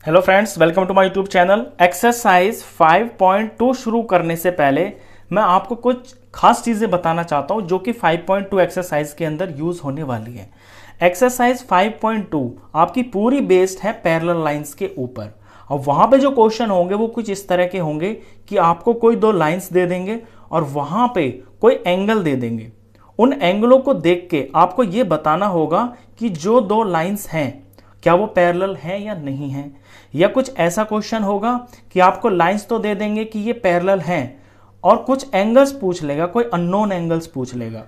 Hello friends, welcome to my YouTube channel. Exercise 5.2 शुरू करने से पहले मैं आपको कुछ खास चीज़ें बताना चाहता हूं जो कि 5.2 एक्सरसाइज के अंदर यूज़ होने वाली है। एक्सरसाइज 5.2 आपकी पूरी बेस्ड है पैरेलल लाइंस के ऊपर। और वहाँ पे जो क्वेश्चन होंगे वो कुछ इस तरह के होंगे कि आपको कोई दो लाइंस दे देंगे और वहाँ पे कोई एंगल दे देंगे। उन एंगलों को देख के आपको ये बताना होगा कि जो दो लाइंस हैं क्या वो पैरेलल हैं या नहीं हैं। या कुछ ऐसा क्वेश्चन होगा कि आपको लाइंस तो दे देंगे कि ये पैरेलल हैं और कुछ एंगल्स पूछ लेगा, कोई अननोन एंगल्स पूछ लेगा।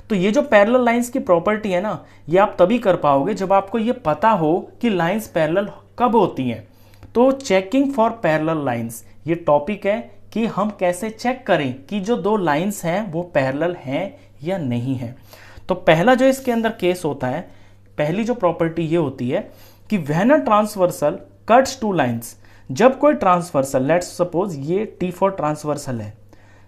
तो ये जो पैरेलल लाइंस की प्रॉपर्टी है ना, ये आप तभी कर पाओगे जब आपको ये पता हो कि लाइंस पैरेलल कब होती हैं। तो चेकिंग फॉर पैरेलल लाइंस ये टॉपिक है कि हम कैसे चेक करें कि जो दो लाइंस हैं वो पैरेलल हैं या नहीं है। तो पहला जो इसके अंदर केस होता है, पहली जो प्रॉपर्टी ये होती है कि when a transversal cuts two lines, जब कोई ट्रांसवर्सल, लेट्स सपोज ये टी फॉर ट्रांसवर्सल है,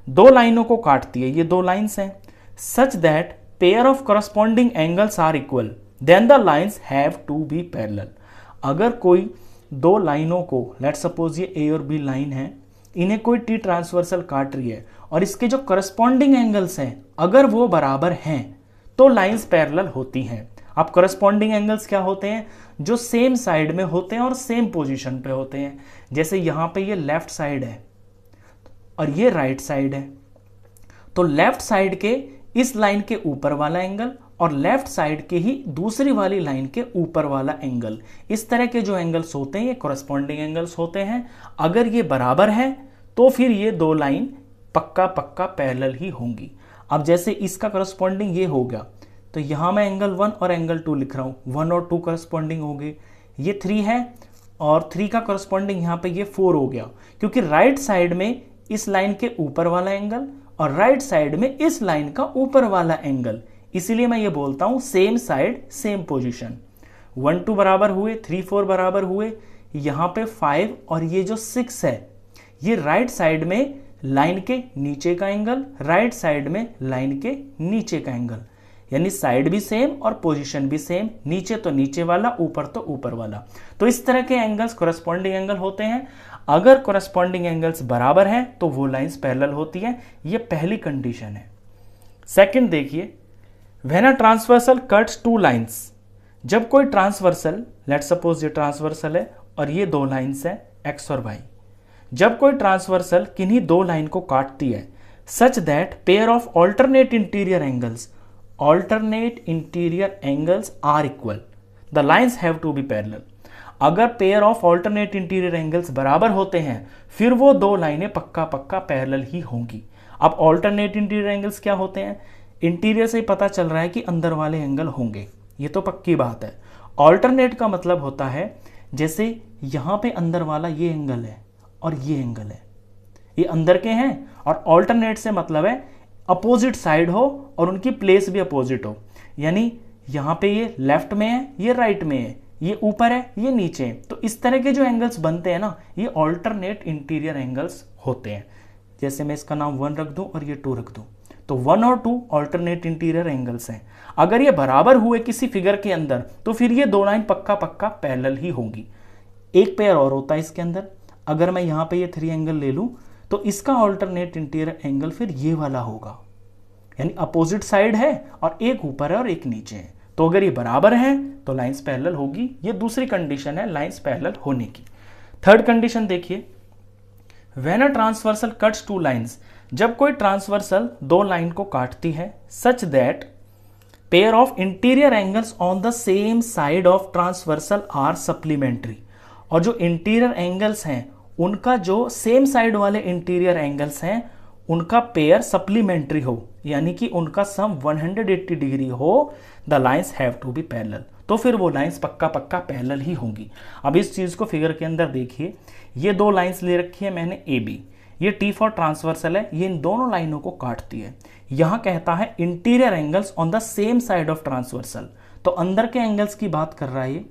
दो लाइनों को काटती है, ये दो लाइंस हैं, such that pair of corresponding angles are equal, then the lines have to be parallel. अगर कोई दो लाइनों को, लेट्स सपोज ये ए और बी लाइन है, इन्हें कोई टी ट्रांसवर्सल काट रही है और इसके जो करस्पॉन्डिंग एंगल्स हैं अगर वो बराबर हैं तो लाइंस पैरेलल होती हैं। अब करस्पॉन्डिंग एंगल्स क्या होते हैं? जो सेम साइड में होते हैं और सेम पोजीशन पे होते हैं। जैसे यहां पे ये लेफ्ट साइड है और ये राइट साइड है, तो लेफ्ट साइड के इस लाइन के ऊपर वाला एंगल और लेफ्ट साइड के ही दूसरी वाली लाइन के ऊपर वाला एंगल, इस तरह के जो एंगल्स होते हैं ये करस्पॉन्डिंग एंगल्स होते हैं। अगर ये बराबर है तो फिर ये दो लाइन पक्का पक्का पैरेलल ही होंगी। अब जैसे इसका करस्पॉन्डिंग ये हो गया, तो यहां मैं एंगल 1 और एंगल 2 लिख रहा हूं, 1 और 2 करस्पॉन्डिंग हो गए। ये 3 है और 3 का करस्पॉन्डिंग यहां पे ये 4 हो गया, क्योंकि राइट साइड में इस लाइन के ऊपर वाला एंगल और राइट साइड में इस लाइन का ऊपर वाला एंगल, इसीलिए मैं ये बोलता हूं सेम साइड सेम पोजीशन। 1 2 बराबर हुए, 3 4 बराबर हुए, यहां पे 5 और ये जो 6 है ये राइट साइड में लाइन के नीचे का एंगल, राइट साइड में लाइन के नीचे का एंगल, यानी साइड भी सेम और पोजीशन भी सेम, नीचे तो नीचे वाला, ऊपर तो ऊपर वाला। तो इस तरह के एंगल्स करस्पॉन्डिंग एंगल होते हैं। अगर करस्पॉन्डिंग एंगल्स बराबर हैं तो वो लाइंस पैरेलल होती हैं। ये पहली कंडीशन है। सेकंड देखिए, when a transversal cuts two lines, जब कोई ट्रांसवर्सल, लेट्स सपोज ये ट्रांसवर्सल है और ये दो लाइंस है एक्स और वाई, जब कोई ट्रांसवर्सल किन्हीं दो लाइन को काटती है such that pair of alternate interior angles, alternate interior angles are equal, the lines have to be parallel। अगर pair of alternate interior angles बराबर होते हैं फिर वो दो लाइनें पक्का पक्का पैरेलल ही होंगी। अब ऑल्टरनेट इंटीरियर एंगल्स क्या होते हैं? इंटीरियर से ही पता चल रहा है कि अंदर वाले एंगल होंगे, ये तो पक्की बात है। ऑल्टरनेट का मतलब होता है जैसे यहां पे अंदर वाला ये एंगल है और ये एंगल है, ये अंदर के हैं, और ऑल्टरनेट से मतलब है अपोजिट साइड हो और उनकी प्लेस भी अपोजिट हो, यानी यहां पे ये लेफ्ट में है, ये राइट में है, ये ऊपर है, ये नीचे है। तो इस तरह के जो एंगल्स बनते हैं ना, ये ऑल्टरनेट इंटीरियर एंगल्स होते हैं। जैसे मैं इसका नाम 1 रख दूं और ये 2 रख दूं, तो 1 और 2 ऑल्टरनेट इंटीरियर एंगल्स हैं। अगर ये बराबर हुए किसी फिगर के अंदर तो फिर ये दो लाइन पक्का पक्का पैरेलल ही होंगी। एक पेयर और होता है इसके अंदर, अगर मैं यहां पर ये 3 एंगल ले लूं तो इसका ऑल्टरनेट इंटीरियर एंगल फिर ये वाला होगा, यानी अपोजिट साइड है और एक ऊपर है और एक नीचे है। तो अगर ये बराबर है तो लाइंस पैरेलल होगी। ये दूसरी कंडीशन है लाइंस पैरेलल होने की। थर्ड कंडीशन देखिए, when a transversal cuts two lines, जब कोई ट्रांसवर्सल दो लाइन को काटती है such that pair of interior angles on the same side of transversal are supplementary, और जो इंटीरियर एंगल्स हैं उनका जो सेम साइड वाले इंटीरियर एंगल्स हैं उनका पेयर सप्लीमेंट्री हो, यानी कि उनका सम 180 डिग्री हो, the lines have to be parallel, तो फिर वो लाइंस पक्का पक्का पैरेलल ही होंगी। अब इस चीज को फिगर के अंदर देखिए, ये दो लाइंस ले रखी है मैंने ए बी, ये टी फॉर ट्रांसवर्सल है, ये इन दोनों लाइनों को काटती है। यहां कहता है interior angles on the same side of transversal, तो अंदर के एंगल्स की बात कर रहा है ये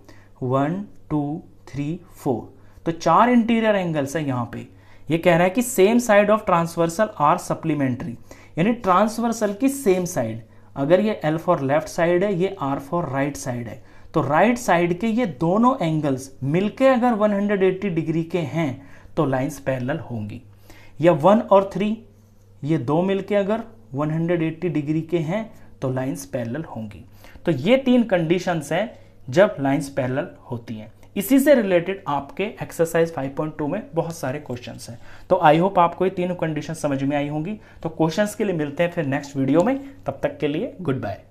1 2 3 4, तो 4 इंटीरियर एंगल्स है यहां पे। ये कह रहा है कि same side of transversal are supplementary, यानी ट्रांसवर्सल की सेम साइड, अगर ये एल फॉर लेफ्ट साइड है, ये आर फॉर राइट साइड है, तो राइट साइड के ये दोनों एंगल्स मिलके अगर 180 डिग्री के हैं तो लाइंस पैरेलल होंगी, या 1 और 3 ये दो मिलके अगर 180 डिग्री के हैं तो लाइंस पैरेलल होंगी। तो ये 3 कंडीशंस हैं जब लाइंस पैरेलल होती हैं। इसी से रिलेटेड आपके एक्सरसाइज 5.2 में बहुत सारे क्वेश्चंस हैं। तो आई होप आपको ये तीनों कंडीशन समझ में आई होंगी। तो क्वेश्चंस के लिए मिलते हैं फिर नेक्स्ट वीडियो में, तब तक के लिए गुड बाय।